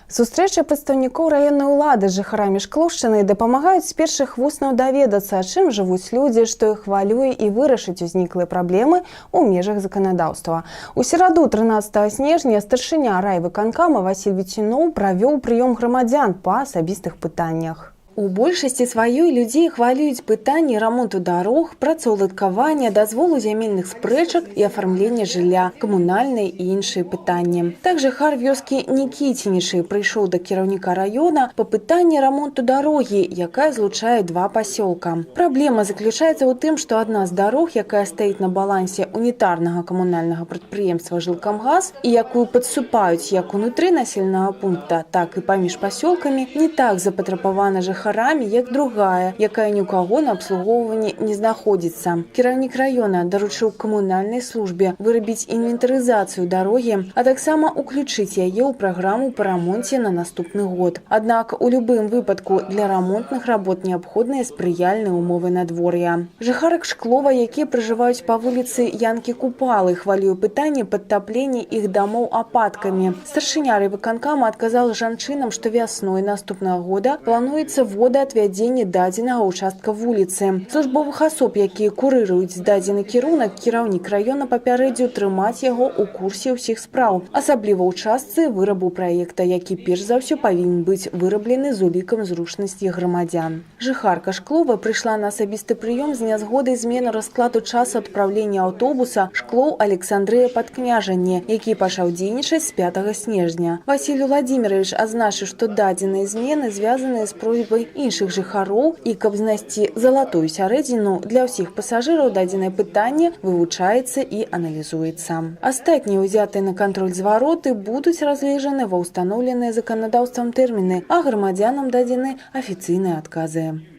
Сустрэчы прадстаўнікоў раённай улады з жыхарамі Шклоўшчыны дапамагаюць з першых вуснаў даведацца, чым жывуць людзі, што іх хвалюе, і вырашыць узніклыя праблемы ў межах заканадаўства. У сераду 13 снежня старшыня райвыканкама Васіль Віцюноў правёў прыём грамадзян па асабістых пытаннях. У большасці сваёй людзей хвалююць пытанні рамонту дарог, працаўладкавання, дазволу зямельных спрэчак і афармлення жылля, камунальныя і іншыя пытанні. Так жыхар вёскі Нікіцінічы прыйшоў да кіраўніка раёна па пытанні рамонту дарогі, якая злучае два пасёлка. Праблема заключаецца ў тым, што адна з дарог, якая стаіць на балансе унітарнага камунальнага прадпрыемства «Жылкамгаз» і якую падсыпаюць як унутры населенага пункта, так і паміж пасёлкамі, не так запатрабавана жыхарамі, як другая, якая ні ў каго на абслугоўванні не знаходзіцца. Кіраўнік раёна даручыў камунальнай службе вырабіць інвентарызацыю дарогі, а таксама ўключыць яе ў праграму па рамонце на наступны год. Аднак у любым выпадку для рамонтных работ неабходныя спрыяльныя ўмовы надвор'я. Жыхарак Шклова, якія пражываюць па вуліцы Янкі Купалы, хвалюе пытанне падтаплення іх дамоў ападкамі. Старшыня райвыканкама адказала жанчынам, што вясной наступнага года плануецца водоотвядзенне дадзенага ўчастка вуліцы. Службовых асоб, якія курыруюць дадзены кірунак, кіраўнік раёна папярэдзіў трымаць яго ў курсе ўсіх спраў, асабліва ў частцы вырабу праекта, які перш за ўсё павінен быць выраблены з улікам зручнасці грамадзян. Жыхарка Шклова прыйшла на асабісты прыём з нязгодай змены раскладу часу адпраўлення аўтобуса Шклоў Александрыя Падкняжанне, які пачаў дзейнічаць з 5 снежня. Васіль Владимирович азначыў, што дадзеныя змены звязаныя з просьбай іншых жыхароў, і каб знайсці залатую сярэдзіну для ўсіх пасажыраў, дадзенае пытанне вывучаецца і аналізуецца. Астатнія ўзятыя на кантроль звароты будуць разгледжаны ва ўстаноўленыя заканадаўствам тэрміны, а грамадзянам дадзены афіцыйныя адказы.